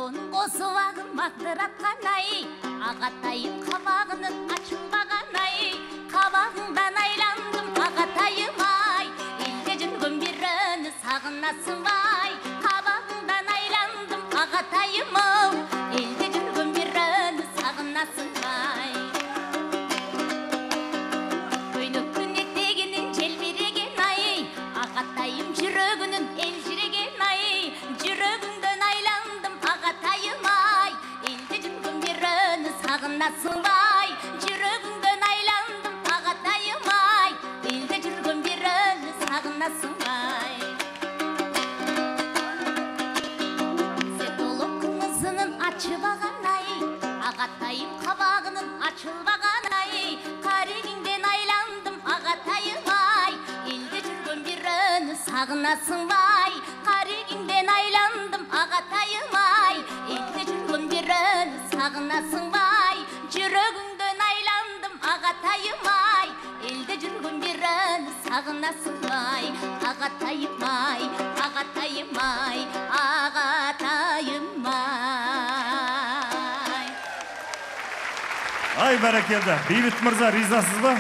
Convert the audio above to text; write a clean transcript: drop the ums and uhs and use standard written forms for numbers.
Оның қосуағын мақтыратқан ай, ағатайым қабағының ашылмаған ай, қабағыңдан айландым ағатайым ай, елде жүрген біріні сағынасың бай, қабағыңдан айландым ағатайым ау, елде жүрген біріні сағынасың бай. Көйнектің етегінен желбіреген ай, ағатайым жүрегінің елжіреген ай, жүрегіңден айландым ағатайым ай, елде жүрген біріні сағынасың бай, жүрегіңден айландым ағатайым ай, елде жүрген біріні сағынасың бай. Сен толық қыңызының ашылмаған ай, ағатайым қабағының ашылмаған ай, қарегіңден айландым ағатайым ай, елде жүрген біріні сағынасың бай, қарегіңден айландым ағатайым ай, елде жүрген біріні сағынасың бай, жүрегіңден айландым ағатайым ай, елде жүрген біріні сағынасың бай, ағатайым ай, ағатайым ай, ағатайым ай. Ай, бәрекелді. Бейбіт мырза, ризасыз ба?